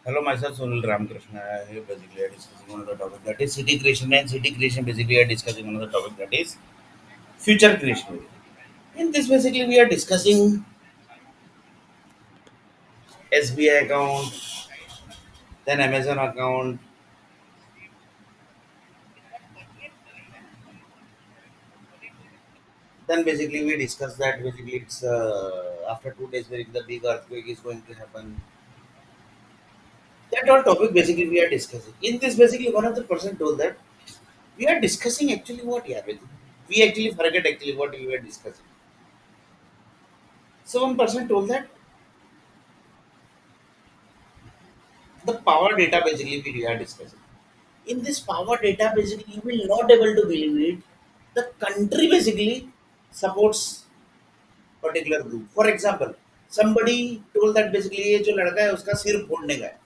Hello, myself Sunil Ramakrishna. Here basically are discussing one of the topic that is city creation, and city creation basically are discussing one of the topic that is future creation. In this basically we are discussing SBI account, then Amazon account, then basically we discuss that basically it's after 2 days where the big earthquake is going to happen. That all topic basically we are discussing. In this basically one of the person told that we are discussing actually what, yeah, basically. We actually forget actually what we were discussing. So one person told that the power data basically we are discussing. In this power data basically you will not able to believe it. The country basically supports particular group. For example, somebody told that basically ये जो लड़का है उसका सिर फोड़ने का है.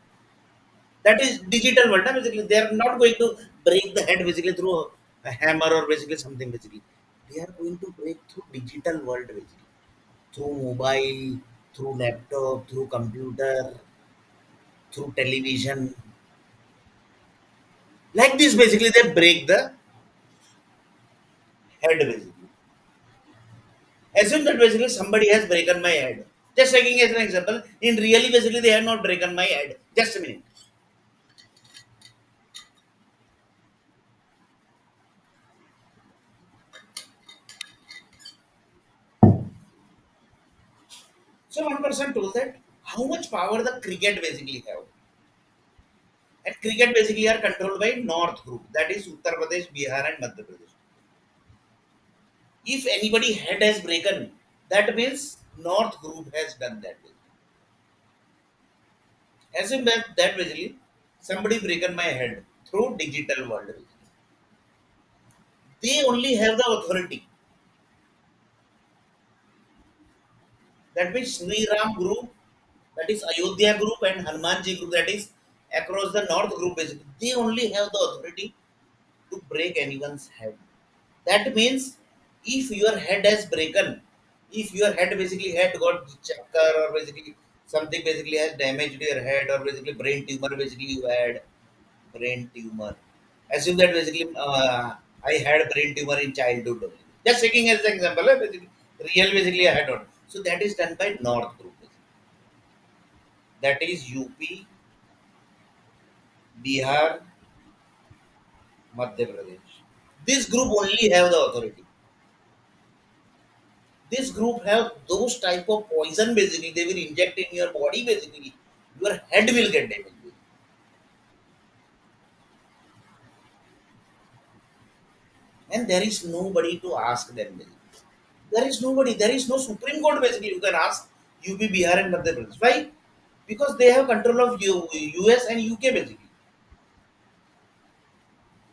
That is digital world. Basically, they are not going to break the head basically through a hammer or basically something basically. They are going to break through digital world basically. Through mobile, through laptop, through computer, through television. Like this basically they break the head basically. Assume that basically somebody has broken my head. Just taking as an example, in really basically they have not broken my head. Just a minute. So one person told that how much power the cricket basically have. And cricket basically are controlled by North group. That is Uttar Pradesh, Bihar and Madhya Pradesh. If anybody head has broken, that means North group has done that. Assume that basically somebody broken my head through digital world. They only have the authority. That means Sri Ram group, that is Ayodhya group and Hanumanji group, that is across the North group basically. They only have the authority to break anyone's head. That means if your head has broken, if your head basically had got chakkar or basically something basically has damaged your head or basically brain tumor basically you had brain tumor. Assume that basically I had brain tumor in childhood only. Just taking as an example, basically, real basically I had not. So that is done by North group. Basically. That is UP, Bihar, Madhya Pradesh. This group only have the authority. This group have those type of poison basically they will inject in your body basically. Your head will get damaged. And there is nobody to ask them. Basically. There is nobody. There is no Supreme Court basically. You can ask UP, Bihar, and Madhya Pradesh. Why? Because they have control of US and UK basically.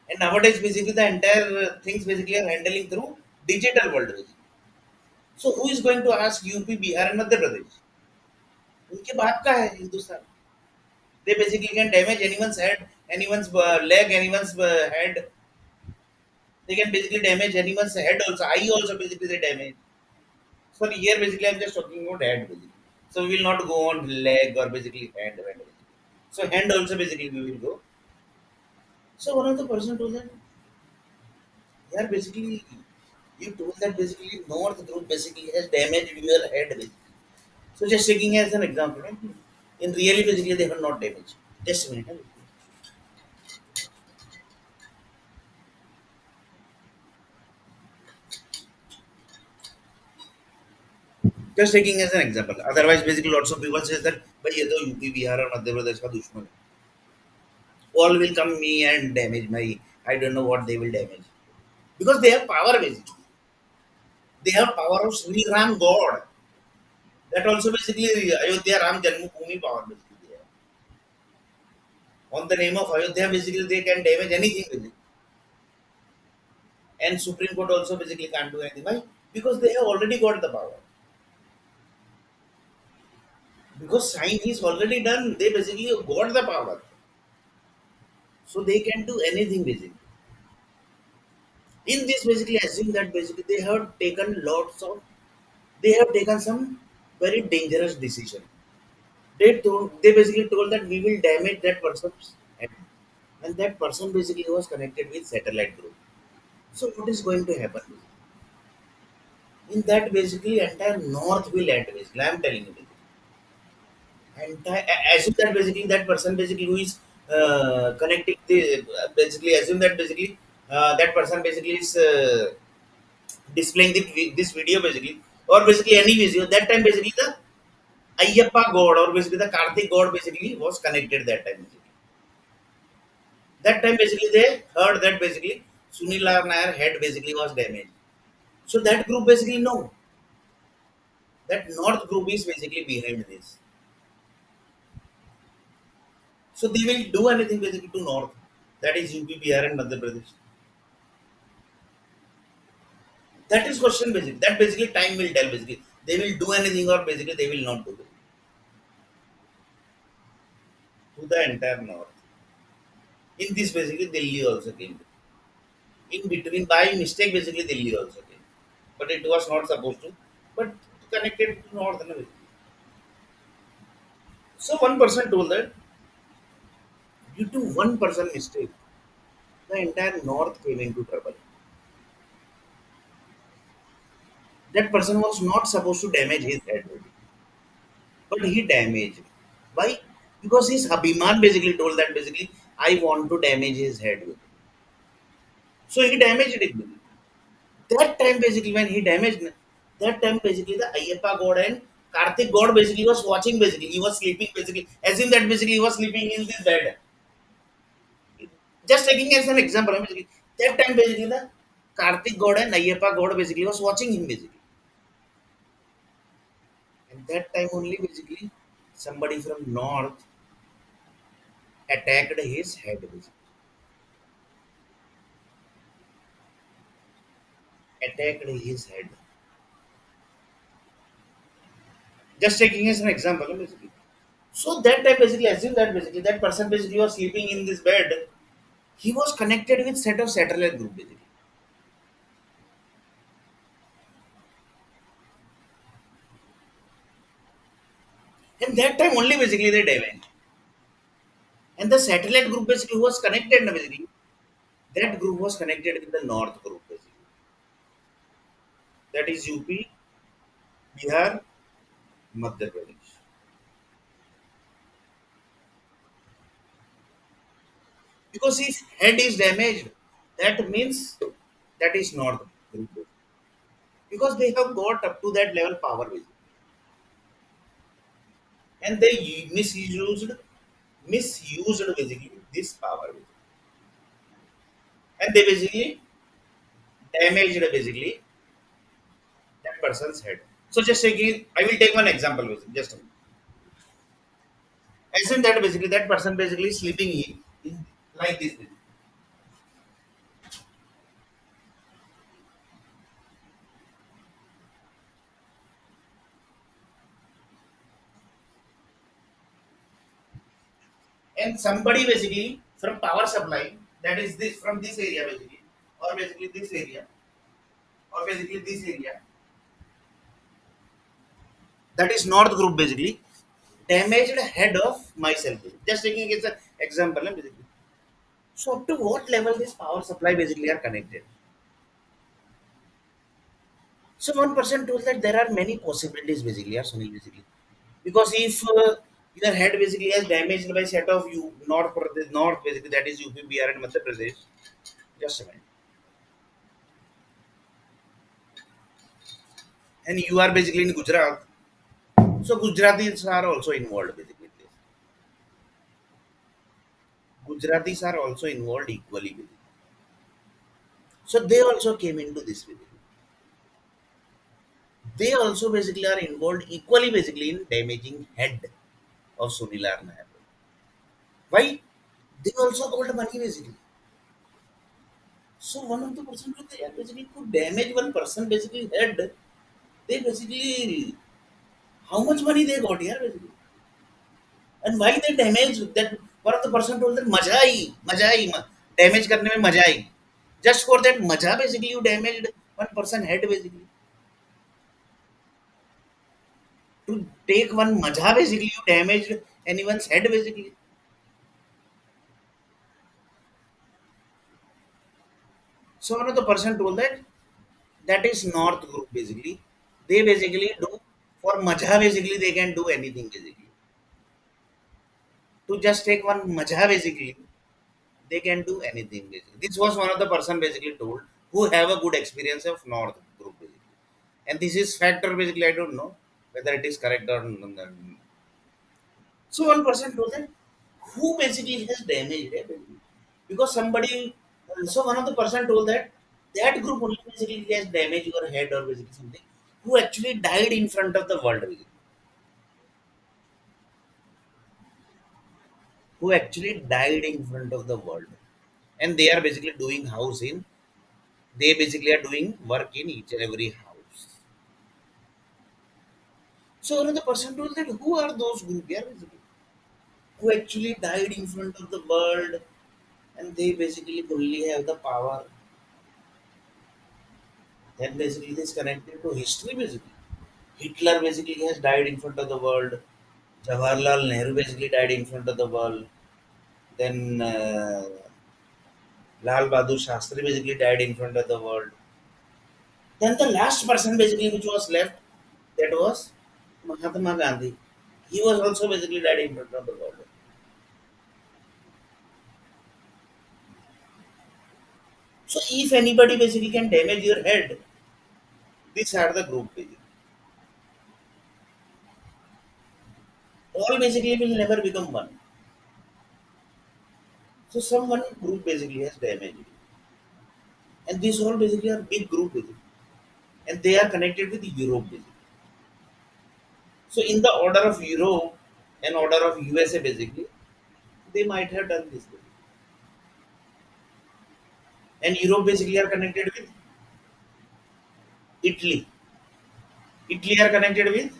And nowadays basically the entire things basically are handling through digital world. Basically. So who is going to ask UP, Bihar, and Madhya Pradesh? उनके बाप का है Hindustan. They basically can damage anyone's head, anyone's leg, anyone's head. They can basically damage anyone's head also. Eye also basically they damage. So here basically I'm just talking about head basically. So we will not go on leg or basically hand. So hand also basically we will go. So one of the person told that, yeah, basically you told that basically North group basically has damaged your head basically. So just taking as an example, right? In really basically they have not damaged. Just a minute. Huh? Just taking as an example. Otherwise, basically lots of people says that, but ये तो UP Bihar और मध्य प्रदेश का दुश्मन है. All will come me and damage my. I don't know what they will damage because they have power basically. They have power of Sri Ram God. That also basically Ayodhya Ram Janmabhoomi power basically. They have. On the name of Ayodhya, basically they can damage anything basically. And Supreme Court also basically can't do anything. Why? Because they have already got the power. Because sign is already done. They basically got the power. So they can do anything basically. In this basically assume that basically they have taken lots of they have taken some very dangerous decision. They basically told that we will damage that person's head. And that person basically was connected with satellite group. So what is going to happen? In that basically entire north will end basically. I'm telling you. Assume that basically that person basically who is connecting the basically assume that basically that person basically is displaying this video basically or basically any video that time basically the Ayyappa god or basically the Karthik god basically was connected that time basically. That time basically they heard that basically Sunil Nair head basically was damaged. So that group basically know that North group is basically behind this. So they will do anything basically to North. That is UP, BR and Madhya Pradesh. That is question basically. That basically time will tell basically. They will do anything or basically they will not do it. To the entire North. In this basically Delhi also came. In between by mistake basically Delhi also came. But it was not supposed to. But connected to North. No? So one person told that due to one person mistake, the entire North came into trouble. That person was not supposed to damage his head, but he damaged. Why? Because his Abhiman basically told that basically I want to damage his head. So he damaged it. That time basically when he damaged, that time basically the Ayyappa god and Karthik god basically was watching basically. He was sleeping basically. As in that basically he was sleeping in this bed. Just taking as an example, basically that time basically the Karthik god and Ayyappa god basically was watching him basically. And that time only basically somebody from north attacked his head basically. Attacked his head. Just taking as an example basically. So that time basically assume that basically that person basically was sleeping in this bed. He was connected with set of satellite group basically. And that time only basically they damaged. And the satellite group basically was connected basically. That group was connected with the north group basically. That is UP, Bihar, Madhya Pradesh. Because if head is damaged, that means that is north group. Because they have got up to that level power basically. And they misused basically this power basically. And they basically damaged basically that person's head. So just taking, I will take one example basically. Just a minute. Assume that basically that person basically sleeping in like this, and somebody basically from power supply that is this from this area basically, or basically this area, or basically this area, that is north group basically damaged head of myself. Just taking as an example, basically. So up to what level this power supply basically are connected? So one person told that there are many possibilities basically, or Sunil basically. Because if your head basically has damaged by set of you north Pradesh, north basically that is UP, BR and Madhya Pradesh. Just a minute. And you are basically in Gujarat. So Gujaratis are also involved basically. In this. Gujaratis are also involved equally. Basically. So they also came into this basically. They also basically are involved equally basically in damaging head of Sunil Nair. Why? They also got money basically. So one of the person who they basically could damage one person basically head. They basically how much money they got here basically. And why they damage that one of the person told that मजा आई damage करने में मजा आई. Just for that मजा basically you damaged one person head basically. take one maja basically you damaged anyone's head basically. So one of the person told that that is North group basically. They basically do for maja basically they can do anything basically. To just take one maja basically they can do anything basically. This was one of the person basically told who have a good experience of North group basically. And this is factor basically I don't know whether it is correct or not. So one person told that who basically has damaged it because somebody. So one of the person told that that group only basically has damaged your head or basically something. Who actually died in front of the world, basically. Who actually died in front of the world, and they are basically doing house in. They basically are doing work in each and every house. So one of the person told that who are those group here basically who actually died in front of the world, and they basically only have the power. Then basically this connected to history basically. Hitler basically has died in front of the world. Jawaharlal Nehru basically died in front of the world. Then Lal Bahadur Shastri basically died in front of the world. Then the last person basically which was left, that was Mahatma Gandhi. He was also basically died in front of the world. So if anybody basically can damage your head, these are the group basically. All basically will never become one. So someone group basically has damaged. And these all basically are big group basically. And they are connected with Europe basically. So in the order of Europe and order of USA basically, they might have done this. And Europe basically are connected with Italy. Italy are connected with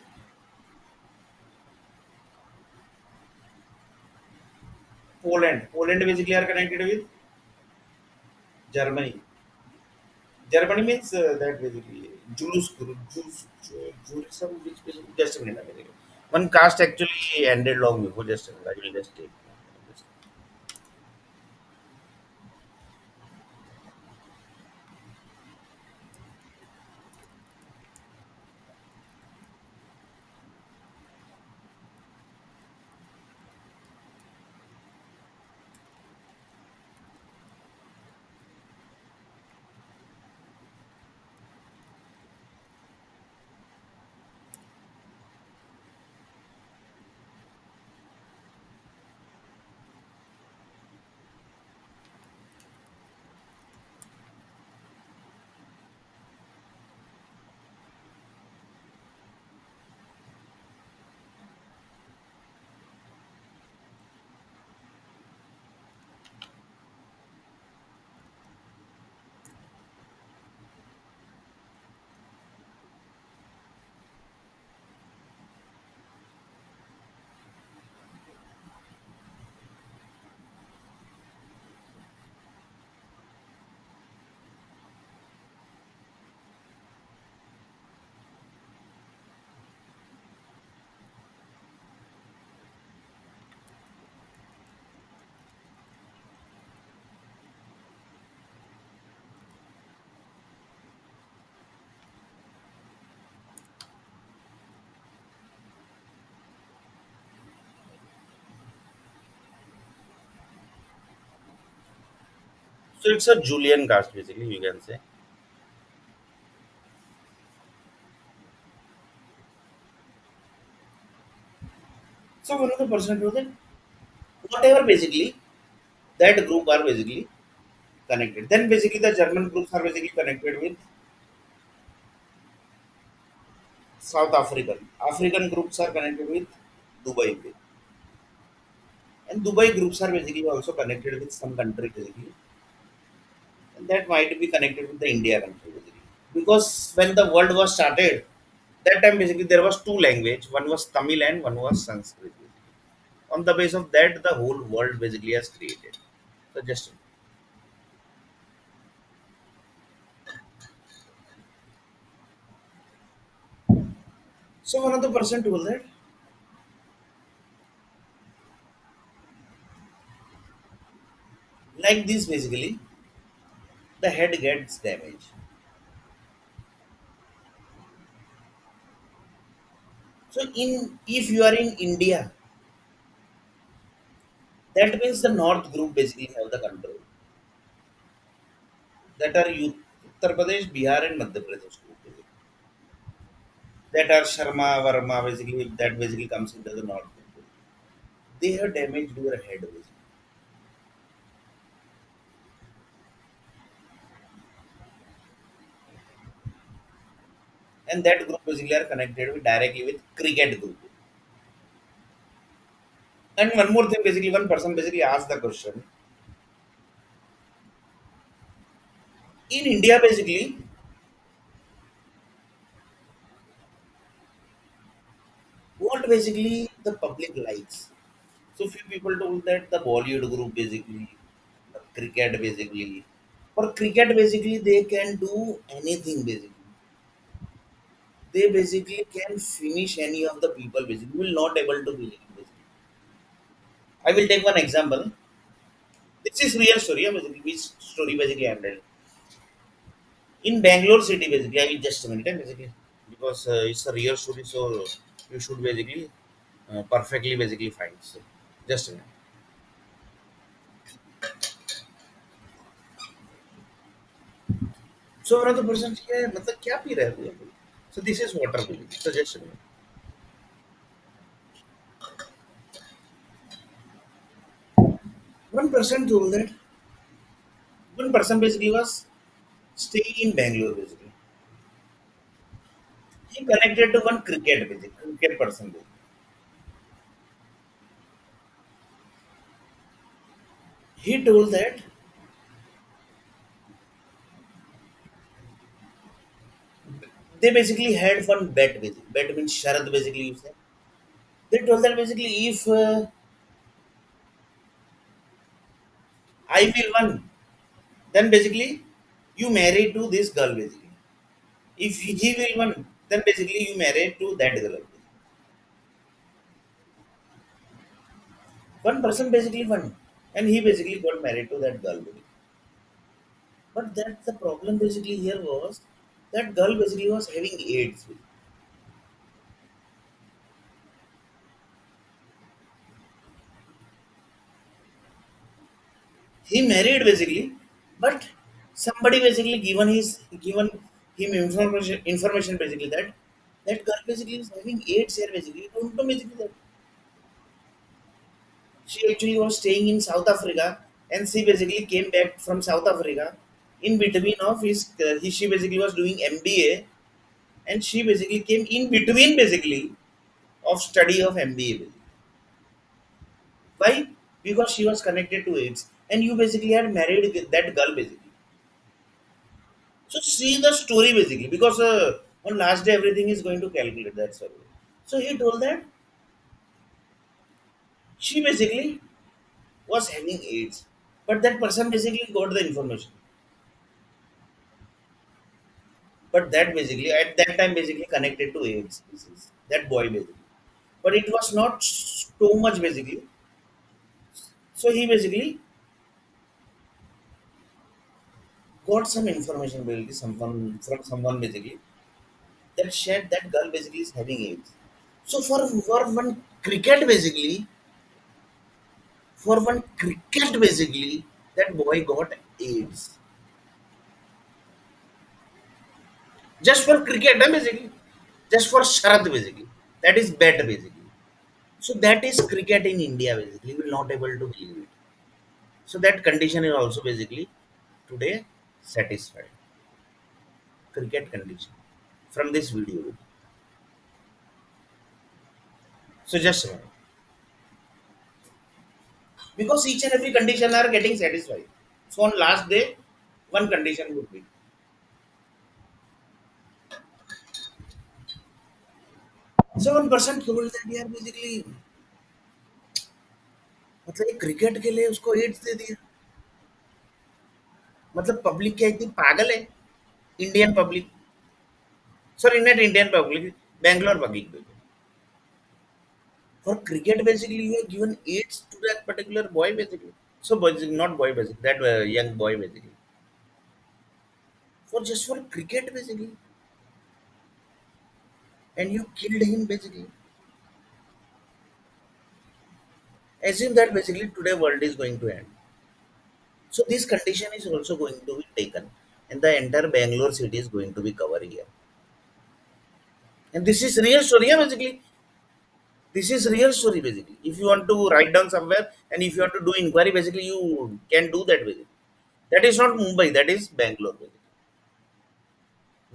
Poland. Poland basically are connected with Germany. Germany means that basically Jews, Judaism, which basically just a minute. Basically. One caste actually ended long before. Just a minute, I will just take. So it's a Julian caste basically, you can say. So one of the person told that whatever basically that group are basically connected. Then basically the German groups are basically connected with South African. African groups are connected with Dubai. And Dubai groups are basically also connected with some country basically. And that might be connected with the India country basically. Because when the world was started, that time basically there was two language. One was Tamil and one was Sanskrit. On the base of that, the whole world basically has created. So just so one of the person told that. Like this, basically, the head gets damaged. So, in if you are in India, that means the North group basically have the control. That are Uttar Pradesh, Bihar, and Madhya Pradesh group. Basically. That are Sharma, Varma, basically that basically comes into the North group. They have damaged your head, basically. And that group basically are connected with directly with cricket group. And one more thing, basically, one person basically asked the question in India, basically, what basically the public likes. So few people told that the Bollywood group basically, the cricket basically. For cricket basically, they can do anything basically. They basically can finish any of the people basically. Will not able to believe basically. I will take one example. This is real story. Basically, which story basically I am telling. In Bangalore city basically, I will just a minute basically because it's a real story, so you should basically perfectly basically find. So just a minute. So one of the persons here, मतलब क्या P रहा है तू यहाँ पे? So this is water basically. So just a minute. One person told that one person basically was staying in Bangalore basically. He connected to one cricket basically, cricket person basically. He told that they basically had one bet basically. Bet means sharad basically you say. They told that basically if I will win, then basically you marry to this girl basically. If he will win, then basically you marry to that girl. One person basically won, and he basically got married to that girl. Basically. But that the problem basically here was that girl basically was having AIDS. He married basically, but somebody basically given him information basically that that girl basically is having AIDS here basically. You don't know basically that she actually was staying in South Africa and she basically came back from South Africa. In between of she basically was doing MBA and she basically came in between basically of study of MBA. Basically. Why? Because she was connected to AIDS and you basically had married that girl basically. So see the story basically because on last day everything is going to calculate that survey. So he told that she basically was having AIDS, but that person basically got the information. But that basically at that time basically connected to AIDS disease. That boy basically, but it was not so much basically. So he basically got some information basically someone from someone basically that said that girl basically is having AIDS. So for one cricket basically for one cricket basically that boy got AIDS just for cricket basically just for sharad basically that is bet basically so that is cricket in India basically we will not able to believe it so that condition is also basically today satisfied cricket condition from this video so just a minute. Because each and every condition are getting satisfied so on last day one condition would be so one person told that यार basically मतलब cricket के लिए उसको ads दे दिया मतलब public क्या इतनी पागल है Indian public sorry not Indian public Bangalore public for cricket basically you have given ads to that particular boy basically So basically, not boy basically, that young boy basically, for just for cricket basically, and you killed him basically. Assume that basically today world is going to end. So this condition is also going to be taken, and the entire Bangalore city is going to be covered here. And this is real story, yeah, basically. This is real story basically. If you want to write down somewhere and if you want to do inquiry, basically you can do that basically. That is not Mumbai, that is Bangalore basically.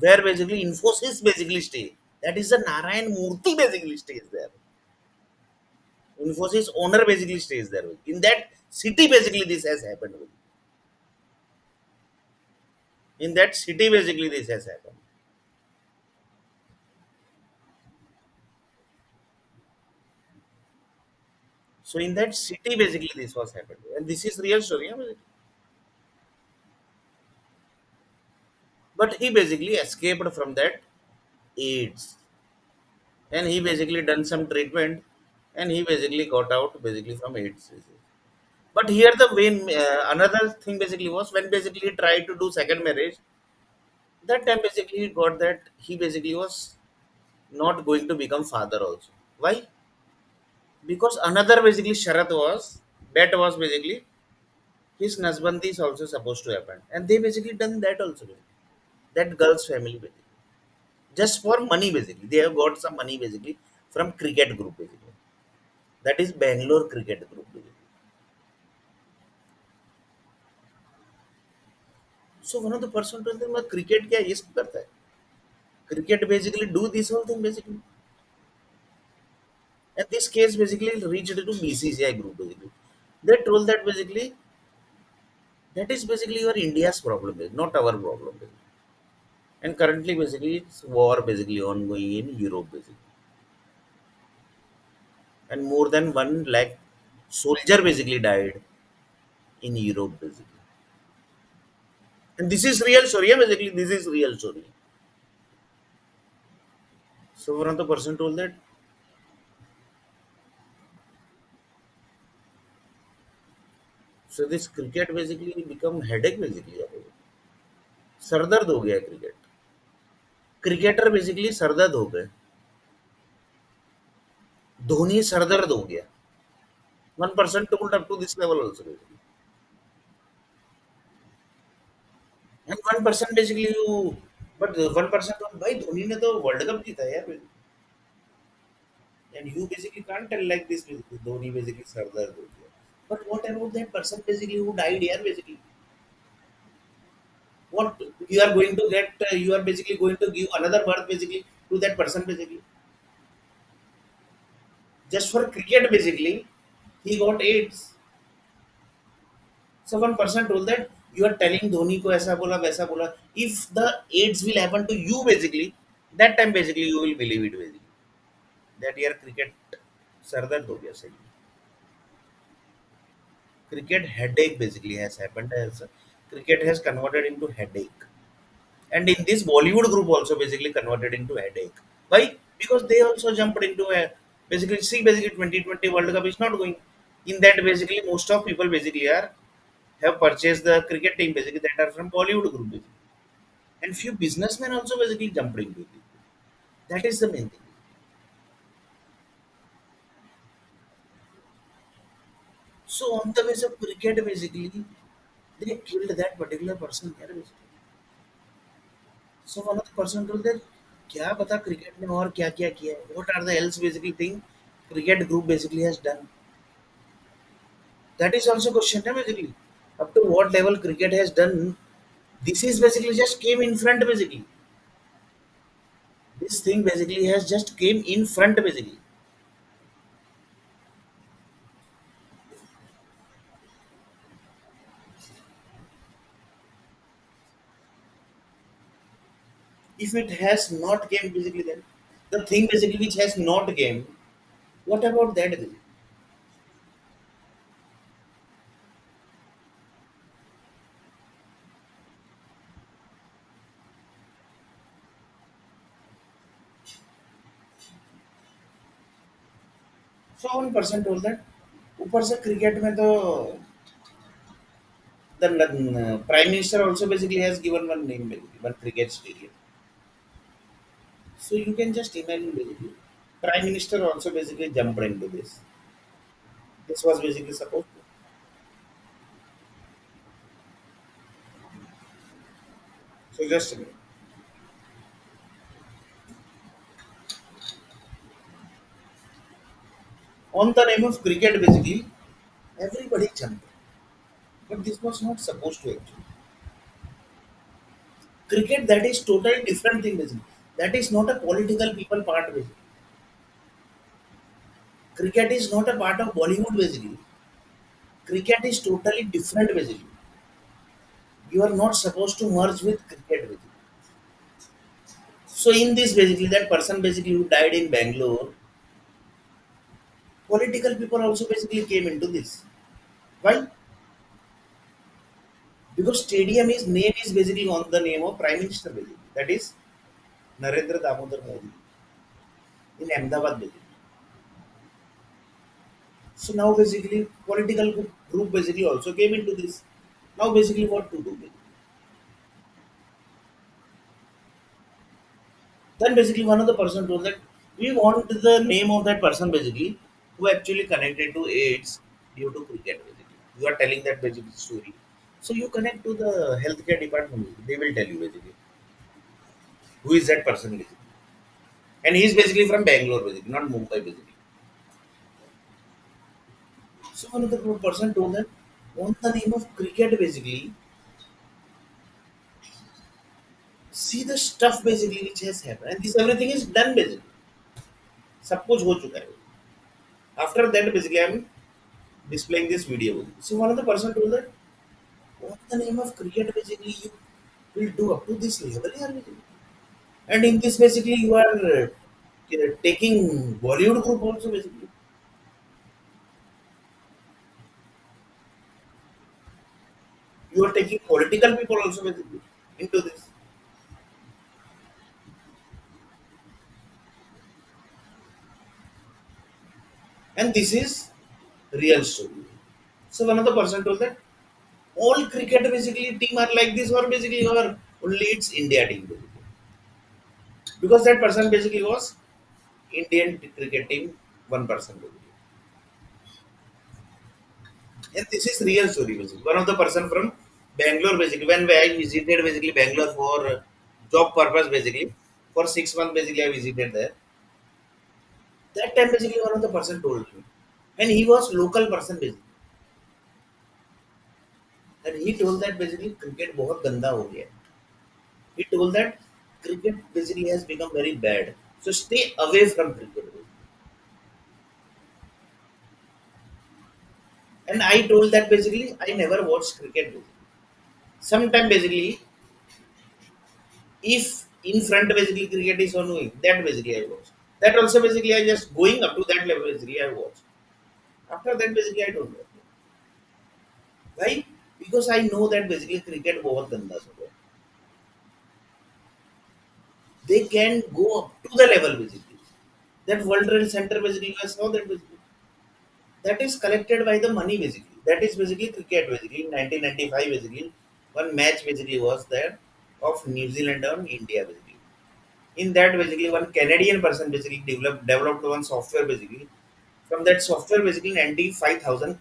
Where basically Infosys basically stay. That is the Narayan Murthy basically stays there. Infosys owner basically stays there. In that city basically this has happened. In that city basically this has happened. So in that city basically this was happened. And this is real story. Yeah, basically. But he basically escaped from that AIDS. And he basically done some treatment and he basically got out basically from AIDS disease. But here the way another thing basically was when basically he tried to do second marriage, that time basically he got that he basically was not going to become father also. Why? Because another basically sharat was that was basically his Nasbandi is also supposed to happen, and they basically done that also. That girl's family basically just for money basically they have got some money basically from cricket group basically. That is Bangalore cricket group basically. So one of the person told them, cricket क्या ये सब करता है? Cricket basically do this whole thing basically. And this case basically reached to BCCI group basically. They told that basically that is basically your India's problem, not our problem. Basically. And currently basically it's war basically ongoing in Europe basically. And more than 1 lakh soldier basically died in Europe basically. And this is real story, yeah, basically this is real story. So one of the person told that so this cricket basically become headache basically. Sir दर्द हो गया cricket cricketer basically सरदर्द हो गए धोनी सरदर्द हो गया 1% told up to this level also basically. And 1% basically you but 1% told भाई धोनी ने तो वर्ल्ड कप जीता है यार and you basically can't tell like this basically Dhoni basically सरदर्द हो गया but what about that person basically who died here basically what you are going to get you are basically going to give another birth basically to that person basically just for cricket basically he got AIDS. So one person told that you are telling Dhoni को ऐसा बोला वैसा बोला if the AIDS will happen to you basically that time basically you will believe it basically that यार cricket सरदर्द हो गया सही cricket headache basically has happened as cricket has converted into headache and in this Bollywood group also basically converted into headache. Why? Because they also jumped into a basically see basically 2020 World Cup is not going in that basically most of people basically are have purchased the cricket team basically that are from Bollywood group basically. And few businessmen also basically jumped into it. That is the main thing. So on the base of cricket basically they killed that particular person here basically. So one of the person told that क्या पता cricket में और क्या क्या किया है what are the else basically thing cricket group basically has done. That is also question basically up to what level cricket has done. This is basically just came in front basically. This thing basically has just came in front basically. If it has not came basically then the thing basically which has not came, what about that basically? So one person told that ऊपर से cricket में तो The prime minister also basically has given one name, basically, one cricket stadium. So you can just imagine basically, prime minister also basically jumped into this. This was basically supposed to. So just a minute. On the name of cricket, basically, everybody jumped. But this was not supposed to actually. Cricket, that is totally different thing basically. That is not a political people part basically. Cricket is not a part of Bollywood basically. Cricket is totally different basically. You are not supposed to merge with cricket basically. So in this basically, that person basically who died in Bangalore, political people also basically came into this. Why? Because stadium is name is basically on the name of Prime Minister basically. That is Narendra Damodar Modi in Ahmedabad basically. So now basically political group basically also came into this. Now basically what to do? Then basically one of the person told that we want the name of that person basically who actually connected to AIDS due to cricket basically. You are telling that basically story. So you connect to the healthcare department. They will tell you basically who is that person basically. And he is basically from Bangalore basically, not Mumbai basically. So one of the person told that on the name of cricket basically, see the stuff basically which has happened. And this everything is done basically. सब कुछ हो चुका है. After that basically I am displaying this video. So one of the person told that what the name of cricket basically you will do up to this level here basically. And in this basically you are taking Bollywood group also basically. You are taking political people also basically into this. And this is real story. So one of the person told that all cricket basically team are like this or basically or only it's India team basically. Because that person basically was Indian cricket team one person basically. And this is real story basically. One of the person from Bangalore basically when I visited basically Bangalore for job purpose basically for 6 months basically I visited there. That time basically one of the person told me, and he was local person basically, and he told that basically cricket बहुत गंदा हो गया. He told that cricket basically has become very bad. So stay away from cricket. And I told that basically I never watched cricket. Basically. Sometime basically, if in front basically cricket is ongoing, that basically I watch. That also basically I just going up to that level basically I watch. After that basically I don't watch. Why? Because I know that basically cricket बहुत गंदा हो गया. They can go up to the level basically. That World Trade Center basically I saw that basically. That is collected by the money basically. That is basically cricket basically. In 1995 basically, one match basically was there of New Zealand and India basically. In that basically one Canadian person basically developed one software basically. From that software basically 95,000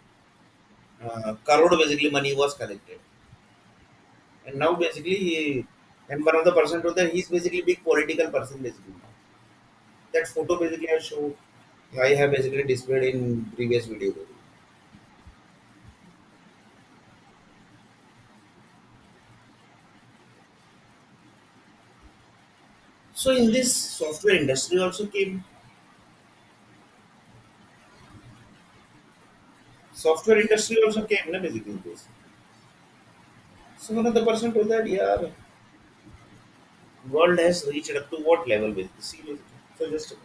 crore basically money was collected. And now basically and one of the person told that he's basically big political person basically now. That photo basically I showed I have basically displayed in previous video. So in this software industry also came. Software industry also came na basically this. So one of the person told that yeah, world has reached up to what level basically. See basically. So just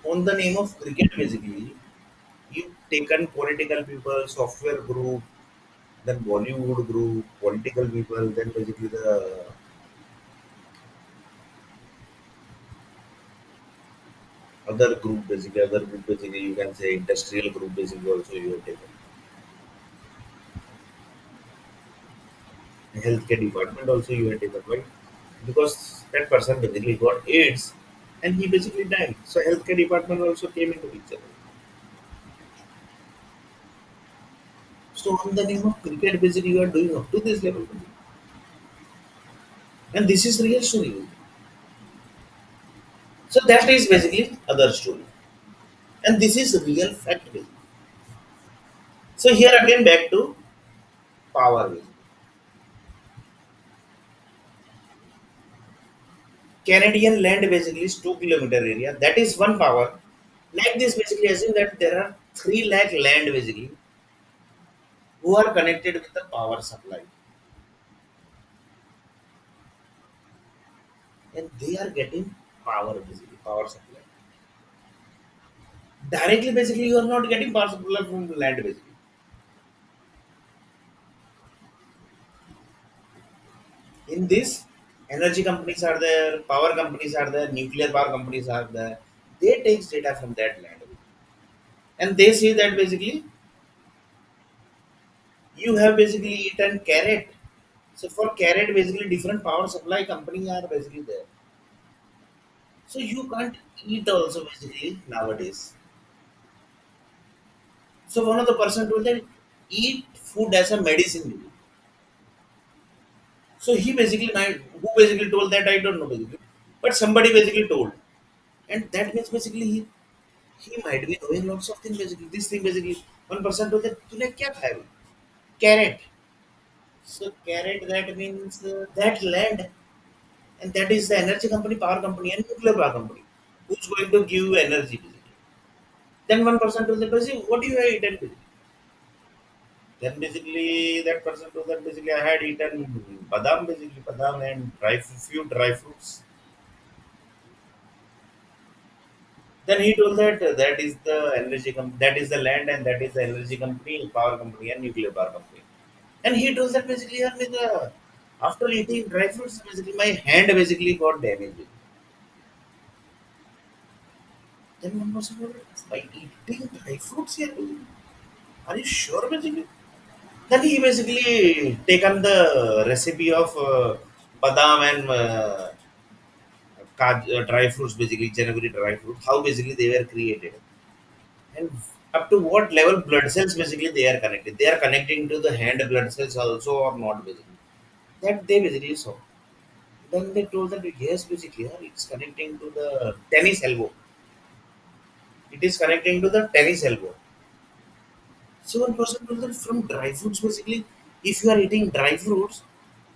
on the name of cricket basically, you taken political people, software group, then Bollywood group, political people, then basically other group basically, you can say industrial group basically also you have taken. Healthcare department also you have taken, right? Because that person basically got AIDS and he basically died. So healthcare department also came into picture. So on the name of cricket, basically you are doing up to this level. And this is real story. So that is basically other story. And this is real fact. Basically. So here again back to power. Basically. Canadian land basically is 2 kilometer area. That is one power. Like this basically assume that there are 3 lakh land basically who are connected with the power supply. And they are getting power basically, power supply. Directly basically you are not getting power supply from the land basically. In this, energy companies are there, power companies are there, nuclear power companies are there. They take data from that land. And they say that basically you have basically eaten carrot. So for carrot, basically different power supply company are basically there. So you can't eat also basically nowadays. So one of the person told that eat food as a medicine. So he basically who basically told that I don't know basically, but somebody basically told, and that means basically he might be knowing lots of things basically. This thing basically one person told that तूने क्या खाया? Carrot. So carrot that means that land, and that is the energy company, power company, and nuclear power company who's going to give you energy basically. Then one person told that basically what do you have eaten basically? Then basically that person told that basically I had eaten badam basically badam and few dry fruits. Then he told that that is the that is the land and that is the energy company, power company and nuclear power company. And he told that basically yeah, after eating dry fruits, basically my hand basically got damaged. Then one was like, by eating dry fruits here, are you sure basically? Then he basically taken the recipe of badam and dry fruits basically, January dry fruits, how basically they were created. And up to what level blood cells basically they are connected. They are connecting to the hand blood cells also or not basically. That they basically saw. Then they told that yes, basically yeah, it's connecting to the tennis elbow. It is connecting to the tennis elbow. So one person told that from dry fruits basically, if you are eating dry fruits,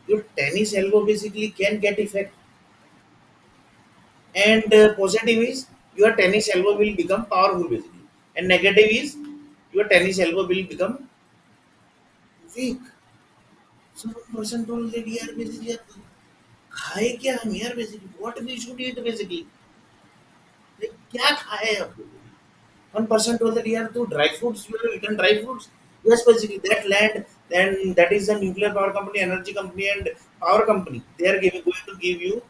your tennis elbow basically can get effect. And positive is your tennis elbow will become powerful basically. And negative is your tennis elbow will become weak. So one person told that यार basically यार खाए क्या हम यार basically what we should eat basically like क्या खाए हम one person told that यार तू dry fruits you have eaten dry fruits yes basically that land then that is the nuclear power company energy company and power company they are going to give you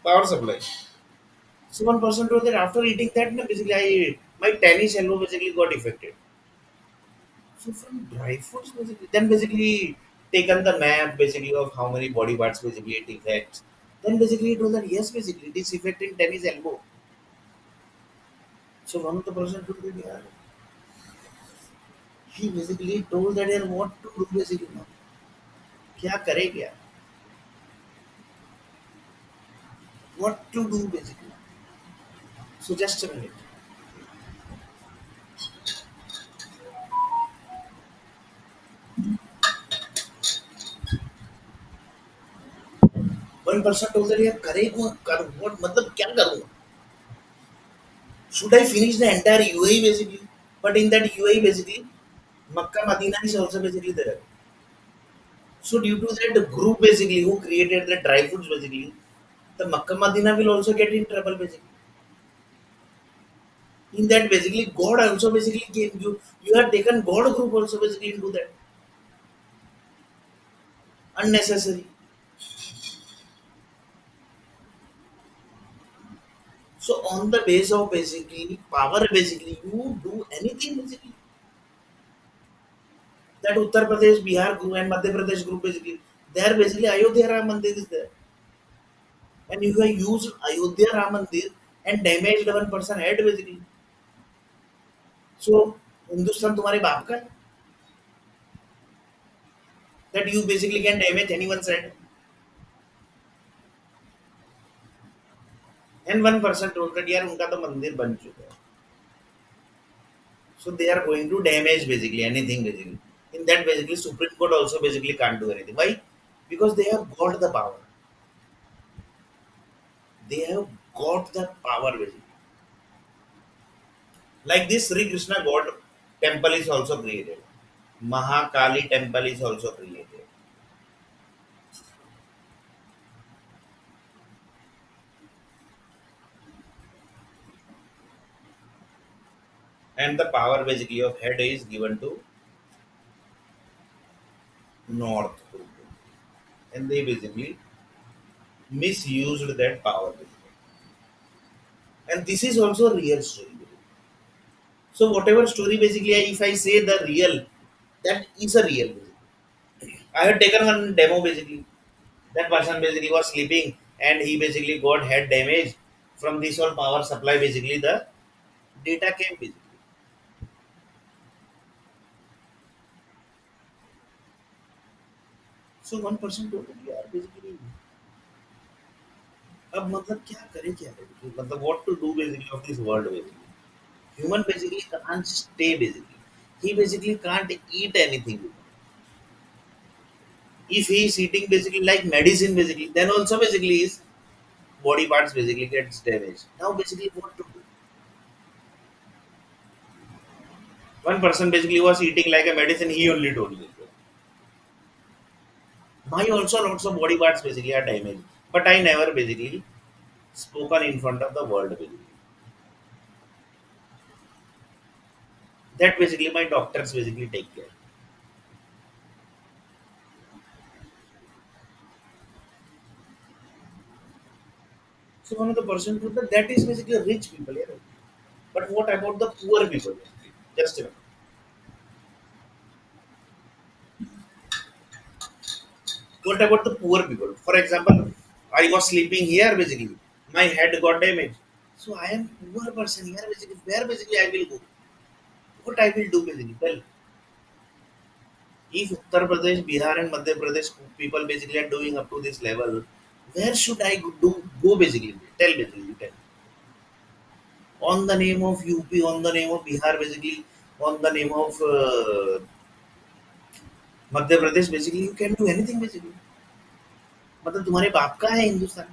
power supply so one person told that after eating that na, basically my tennis elbow basically got affected so from dry fruits basically then basically taken the map basically of how many body parts basically it affects then basically it was that yes basically it is affecting tennis elbow so one of the person told that yeah, he basically told that yeah, what to do basically now क्या करे क्या what to do basically so just a minute one person told that yeah करे करूँ what मतलब क्या करूँ should I finish the entire UAE basically but in that UAE basically Makkah Medina is also basically there so due to that group basically who created the dry foods basically the Makkah Medina will also get in trouble basically in that basically God also basically gave you have taken God group also basically into that unnecessary So on the base of basically power, basically you do anything basically. That Uttar Pradesh, Bihar group and Madhya Pradesh group basically, there basically Ayodhya Ram Mandir is there. And you have used Ayodhya Ram Mandir and damaged one person head basically. So Hindustan तुम्हारे बाप का है that you basically can damage anyone's head. And one person told that यार उनका तो मंदिर बन चुका है. So they are going to damage basically anything basically. In that basically Supreme Court also basically can't do anything. Why? Because they have got the power. They have got the power basically. Like this Sri Krishna God temple is also created. Mahakali temple is also created. And the power basically of head is given to North. And they basically misused that power. Basically. And this is also a real story. So whatever story basically if I say the real, that is a real. Basically. I had taken one demo basically. That person basically was sleeping and he basically got head damage from this whole power supply. Basically, the data came basically. So one person told me, यार basically अब मतलब क्या करें मतलब what to do basically of this world basically. Human basically can't stay basically. He basically can't eat anything. If he is eating basically like medicine basically, then also basically his body parts basically gets damaged. Now basically what to do? One person basically was eating like a medicine. He only told me. My also lots of body parts basically are damaged, but I never basically spoken in front of the world basically. That basically my doctors basically take care. So one of the person put that is basically rich people, yeah. But what about the poor people? Just what about the poor people? For example, I was sleeping here basically. My head got damaged. So I am poor person here basically. Where basically I will go? What I will do basically? Well, if Uttar Pradesh, Bihar, and Madhya Pradesh people basically are doing up to this level, where should I go basically? Tell basically. Tell. On the name of UP, on the name of Bihar, basically, on the name of Madhya Pradesh basically you can do anything basically मतलब तुम्हारे बाप का है Hindustan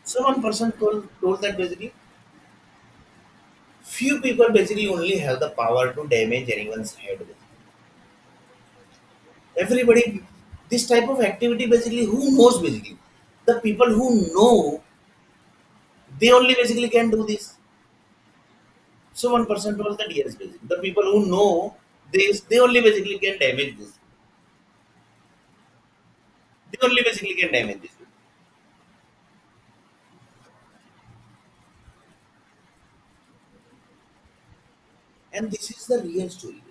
so one person told that basically few people basically only have the power to damage anyone's head everybody this type of activity basically who knows basically the people who know they only basically can do this so one person told that yes basically the people who know they only basically can damage this they only basically can damage this and this is the real story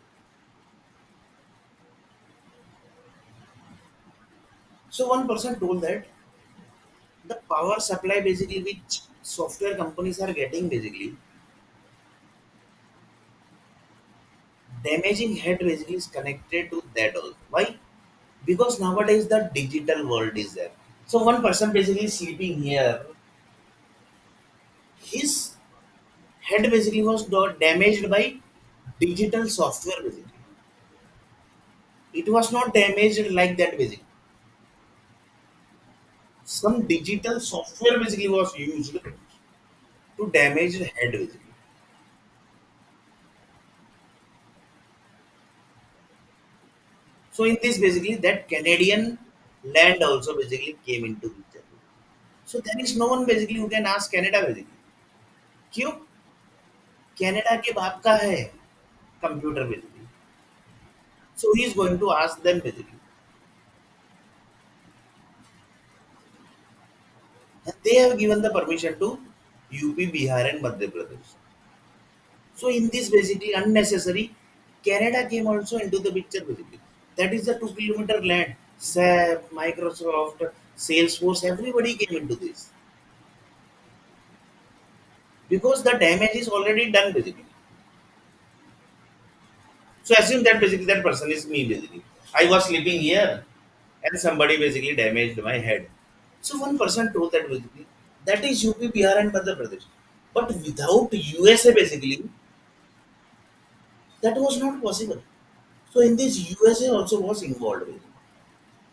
so one person told that the power supply basically which software companies are getting basically damaging head basically is connected to that also. Why? Because nowadays the digital world is there. So one person basically sleeping here, his head basically was damaged by digital software basically. It was not damaged like that basically. Some digital software basically was used to damage the head basically. So in this basically that Canadian land also basically came into picture. So there is no one basically who can ask Canada basically. क्यों? Canada के बाप का है computer basically. So he is going to ask them basically. And they have given the permission to UP, Bihar, and Madhya Pradesh. So in this basically unnecessary, Canada came also into the picture basically. That is the 2 kilometer land. SAP, Microsoft, Salesforce, everybody came into this because the damage is already done basically. So assume that basically that person is me basically. I was sleeping here and somebody basically damaged my head. So one person told that basically that is UP, Bihar, and Madhya Pradesh. But without USA basically, that was not possible. So in this USA also was involved basically.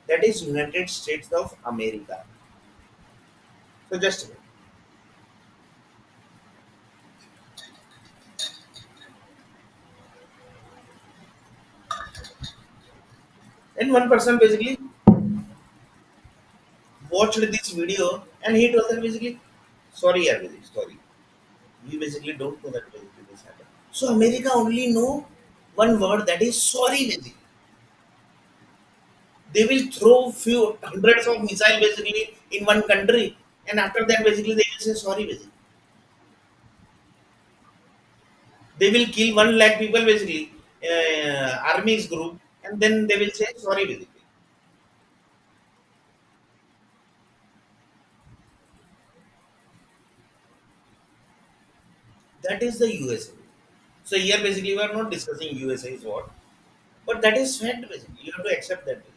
That is United States of America. So just a minute. And one person basically watched this video and he told them basically, sorry, yeah, basically, sorry. We basically don't know that basically this happened. So America only know one word that is sorry basically. They will throw few hundreds of missile basically in one country and after that basically they will say sorry basically. They will kill 1 lakh people basically, army's group and then they will say sorry basically. That is the USA. So here basically we are not discussing USA is what, but that is fact basically. You have to accept that. Basically.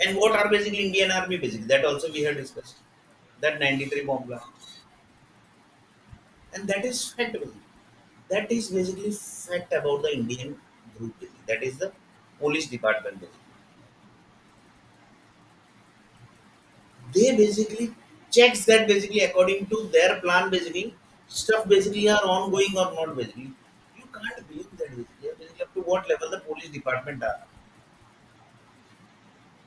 And what are basically Indian Army basically? That also we have discussed. That 93 bomb blast. And that is fact basically. That is basically fact about the Indian group basically. That is the police department basically. They basically checks that basically according to their plan basically stuff basically are ongoing or not basically. You can't believe that basically. Basically up to what level the police department are.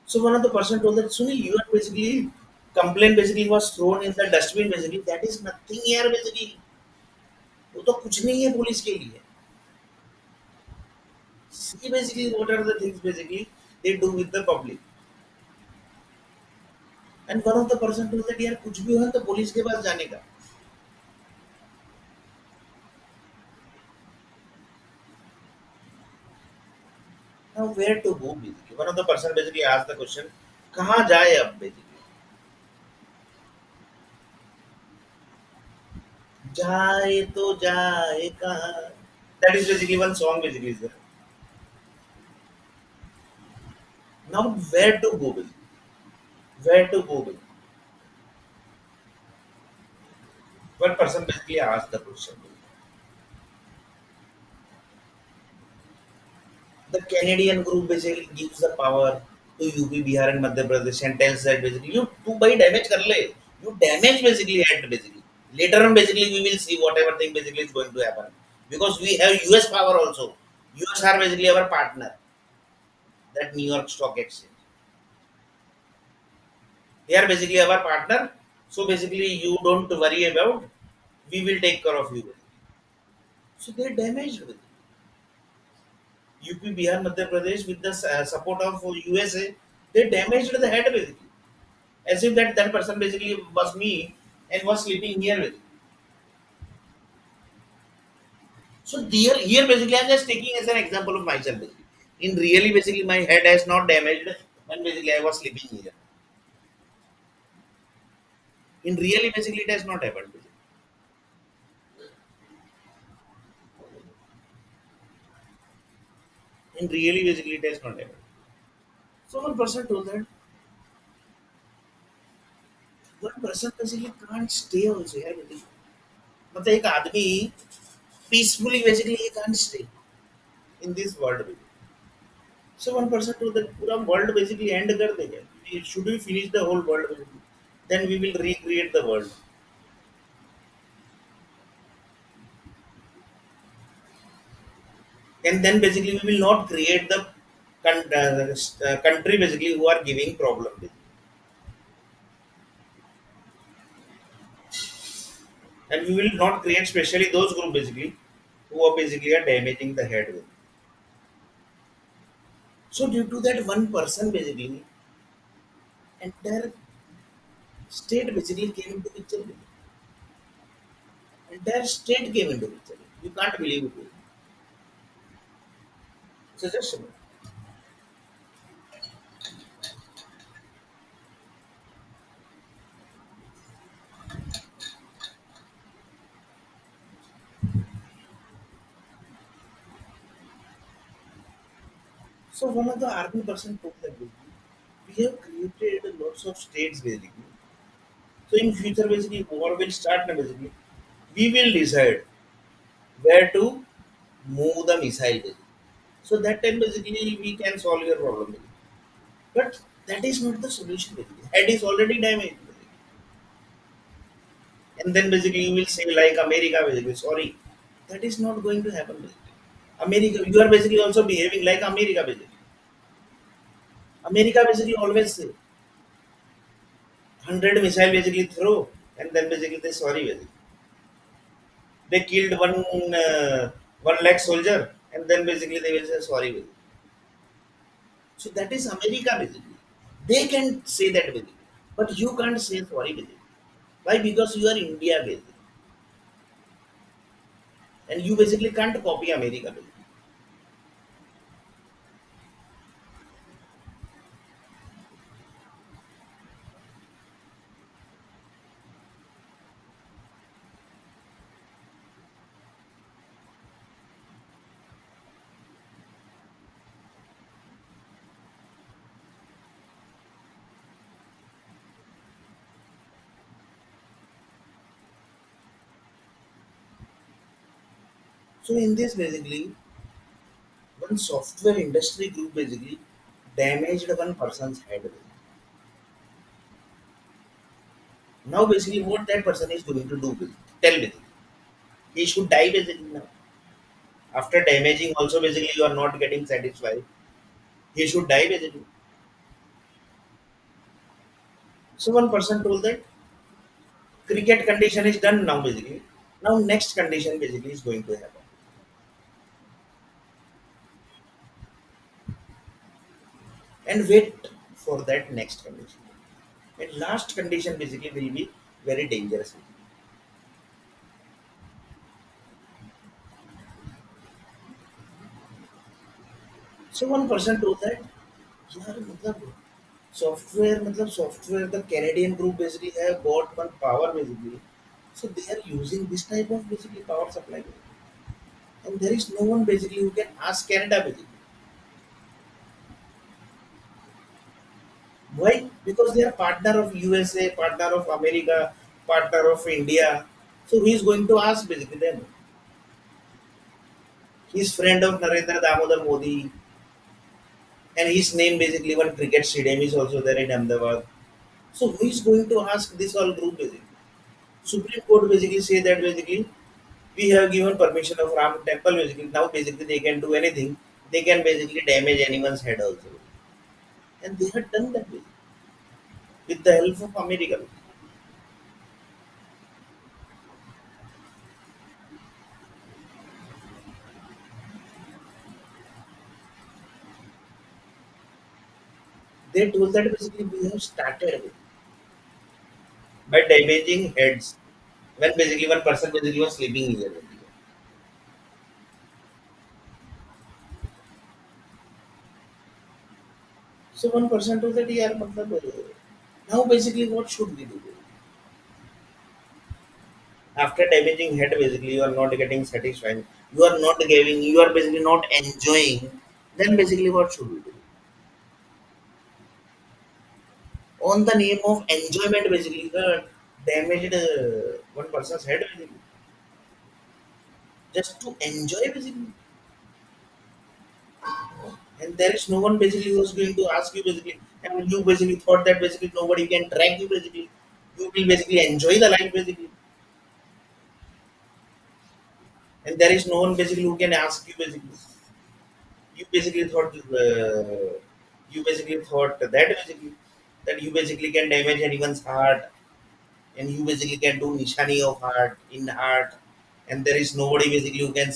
So one of the person told that Sunil, you are basically complaint basically was thrown in the dustbin basically. That is nothing here basically. वो तो कुछ नहीं है police के लिए. See basically what are the things basically they do with the public. And one of the person told that यार कुछ भी हो तो पुलिस के पास जाने का. Now where to go basically? One of the person basically asked the question, कहाँ जाए अब basically? जाए तो जाए कहाँ? That is basically one song basically is there. Now where to go basically? Where to go basically? One person basically asked the question. The Canadian group basically gives the power to UP, Bihar, and Madhya Pradesh and tells that basically you too by damage kar le. You damage basically had basically. Later on basically we will see whatever thing basically is going to happen because we have US power also. US are basically our partner. That New York Stock Exchange. They are basically our partner. So basically you don't worry about. We will take care of you. So they damaged with UP, Bihar, Madhya Pradesh with the support of USA. They damaged the head basically. As if that person basically was me and was sleeping here with. So here basically I'm just taking as an example of myself basically. In really basically my head has not damaged when basically I was sleeping here. In really basically it has not happened. Basically. In really basically it has not happened. So one person told that one person basically can't stay also here basically. मतलब एक आदमी peacefully basically he can't stay in this world basically. So one person told that पूरा world basically end कर देंगे. Should we finish the whole world basically? Then we will recreate the world. And then basically we will not create the country basically who are giving problem. and we will not create specially those group basically who are basically are damaging the head with. So due to that one person basically, entire state basically came into picture. Entire state came into picture. You can't believe it. So just so one of the army person told that we have created lots of states basically. So in future basically war will start now basically. We will decide where to move the missile basically. So that time basically we can solve your problem basically. But that is not the solution basically. Head is already damaged basically. And then basically you will say like America basically. Sorry, that is not going to happen basically. America, you are basically also behaving like America basically. America basically always say 100 missile basically throw and then basically they sorry basically. They killed one lakh soldier and then basically they will say sorry basically. So that is America basically. They can say that basically. But you can't say sorry basically. Why? Because you are India basically. And you basically can't copy America basically. So in this basically, one software industry group basically damaged one person's head. Basically. Now basically what that person is going to do basically, tell me. He should die basically now. After damaging also basically you are not getting satisfied. He should die basically. So one person told that cricket condition is done now basically. Now next condition basically is going to happen. And wait for that next condition. And last condition basically will be very dangerous. So one person told that यार मतलब software the Canadian group basically have got one power basically. So they are using this type of basically power supply. And there is no one basically who can ask Canada basically. Why? Because they are partner of USA, partner of America, partner of India. So he is going to ask basically them. He's friend of Narendra Damodar Modi, and his name basically one cricket stadium is also there in Ahmedabad. So who is going to ask this all group basically? Supreme Court basically say that basically we have given permission of Ram Temple basically now basically they can do anything. They can basically damage anyone's head also, and they had done that basically, with the help of America. They told that basically we have started by damaging heads when basically one person basically was sleeping here. So one person told that yeah, matlab, now basically what should we do? After damaging head, basically you are not getting satisfied. You are not giving. You are basically not enjoying. Then basically what should we do? On the name of enjoyment, basically damaged one person's head, basically, just to enjoy basically. And there is no one basically who is going to ask you basically. And you basically thought that basically nobody can track you basically. You will basically enjoy the life basically. And there is no one basically who can ask you basically. You basically thought that basically that you basically can damage anyone's heart and you basically can do nishani of heart in heart, and there is nobody basically who can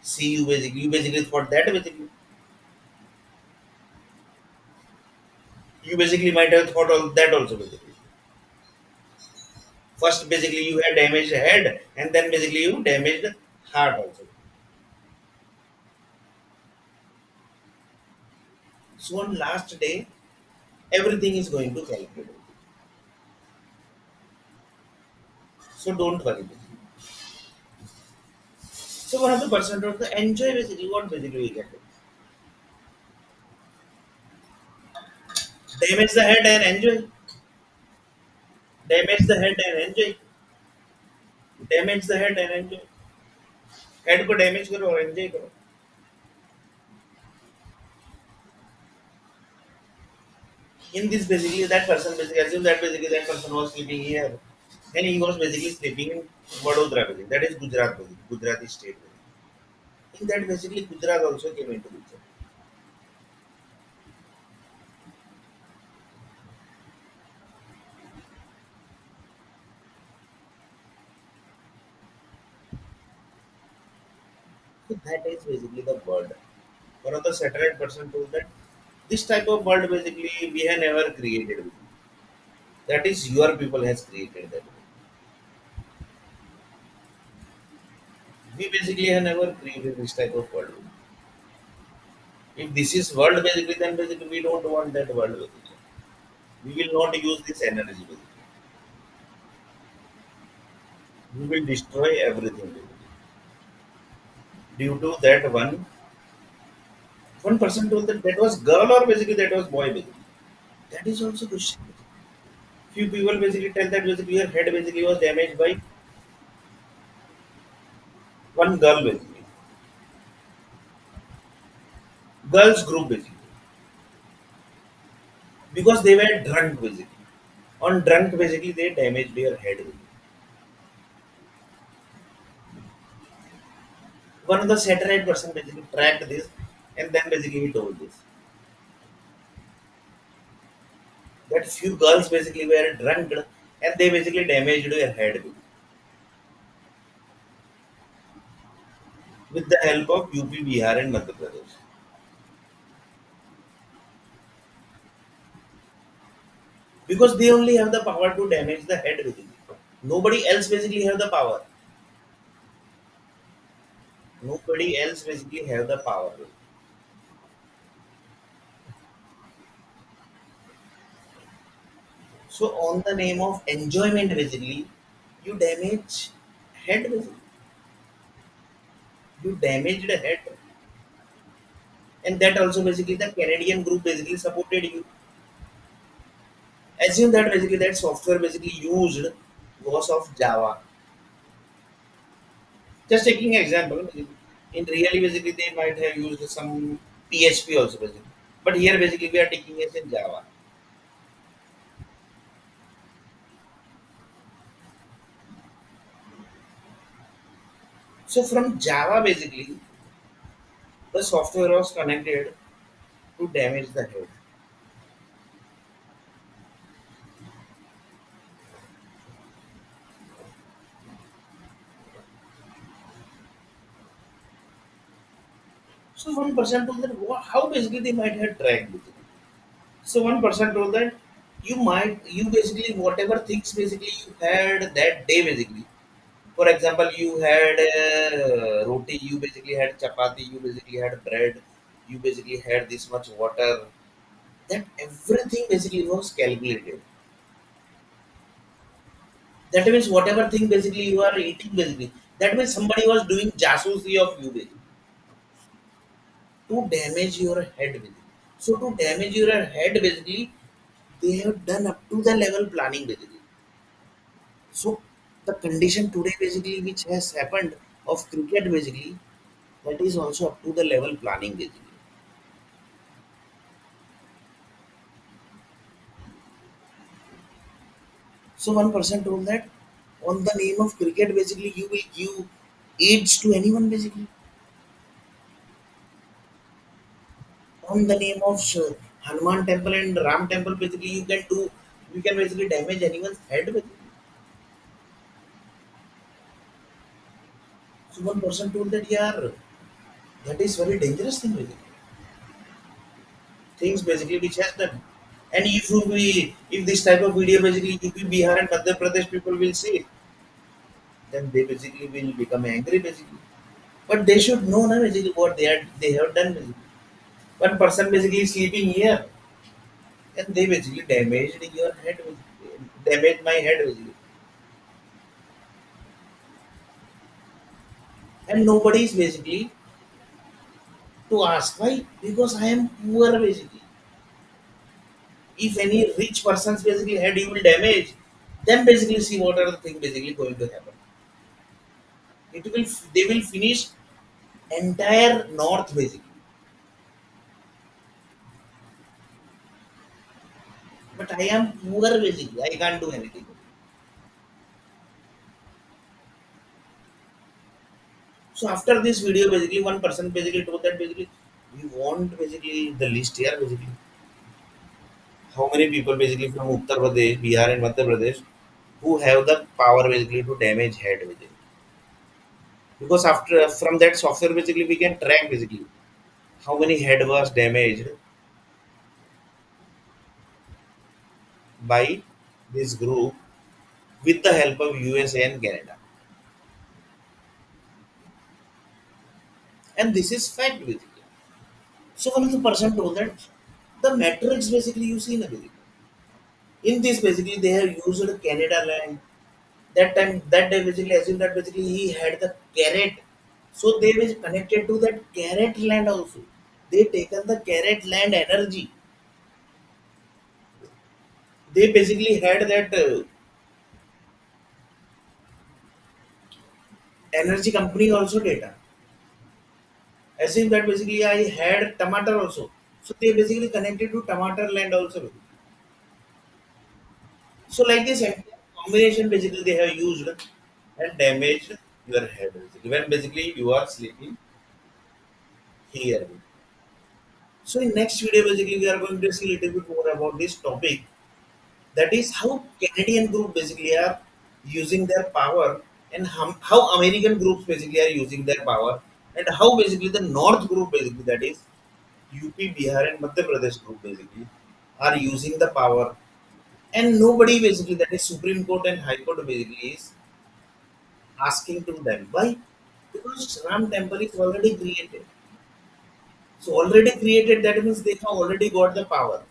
see you basically. You basically thought that basically. You basically might have thought all that also basically. First basically you had damaged head, and then basically you damaged heart also. So on last day, everything is going to calculate. So don't worry. Basically. So one of the percent of the enjoy basically what basically we get. Damage the head and enjoy. Damage the head and enjoy. Damage the head and enjoy. Head को damage करो और enjoy करो. In this basically that person basically assume that basically that person was sleeping here and he was basically sleeping in Vadodara basically. That is Gujarat basically, Gujarati state basically. In that basically Gujarat also came into picture. So that is basically the word. One of the satellite person told that this type of world basically we have never created. That is your people has created that. We basically have never created this type of world. If this is world basically, then basically we don't want that world basically. We will not use this energy basically. We will destroy everything basically. Due to that one person told that that was girl or basically that was boy basically. That is also question. Few people basically tell that basically your head basically was damaged by one girl basically. Girls group basically. Because they were drunk basically. On drunk basically they damaged your head basically. One of the satellite person basically tracked this and then basically he told this. That few girls basically were drunk and they basically damaged your head basically. With the help of UP, Bihar and Madhya Pradesh. Because they only have the power to damage the head basically. Nobody else basically have the power. Nobody else basically have the power. So on the name of enjoyment basically, you damage head basically. You damaged the head. And that also basically the Canadian group basically supported you. Assume that basically that software basically used was of Java. Just taking an example, in really basically they might have used some PHP also basically. But here basically we are taking it in Java. So from Java basically the software was connected to damage the head. So one person told that how basically they might have tracked basically. So one person told that you basically whatever things basically you had that day basically. For example, you had roti, you basically had chapati, you basically had bread, you basically had this much water. That everything basically was calculated. That means whatever thing basically you are eating basically. That means somebody was doing jasusi of you basically to damage your head basically. So to damage your head basically, they have done up to the level planning basically. So the condition today basically which has happened of cricket basically, that is also up to the level planning basically. So one person told that on the name of cricket basically you will give aids to anyone basically. On the name of Hanuman temple and Ram temple basically you can basically damage anyone's head basically. So one person told that, yeah, that is very dangerous thing basically. Things basically which has done. And if this type of video basically UP, Bihar and Madhya Pradesh people will see, then they basically will become angry basically. But they should know na, basically what they have done basically. One person basically sleeping here and they basically damaged your head basically, damaged my head basically. And nobody is basically to ask why because I am poor basically. If any rich person's basically head you will damage, then basically see what are the thing basically going to happen. They will finish entire north basically. But I am poor basically. I can't do anything. So after this video, basically one person basically told that basically we want basically the list here basically. How many people basically from Uttar Pradesh, Bihar and Madhya Pradesh who have the power basically to damage head basically. Because after from that software basically we can track basically how many head was damaged by this group with the help of USA and Canada. And this is fact basically. So one of the person told that the metrics basically you see in a basically. In this basically they have used Canada land. That time that day basically assume that basically he had the carrot. So they was connected to that carrot land also. They taken the carrot land energy. They basically had that energy company also data. Assume that basically I had tomato also. So they basically connected to tomato land also. So like this entire combination basically they have used and damaged your head basically. When basically you are sleeping here. So in next video basically we are going to see a little bit more about this topic. That is how Canadian group basically are using their power and how American groups basically are using their power and how basically the North group basically that is UP, Bihar and Madhya Pradesh group basically are using the power and nobody basically that is Supreme Court and High Court basically is asking to them. Why? Because Ram temple is already created. So already created that means they have already got the power.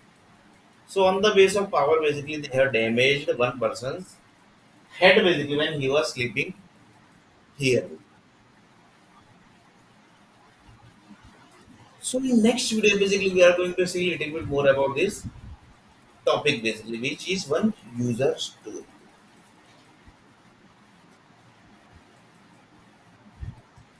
So on the base of power basically they have damaged one person's head basically when he was sleeping here. So in next video basically we are going to see a little bit more about this topic basically which is one user story.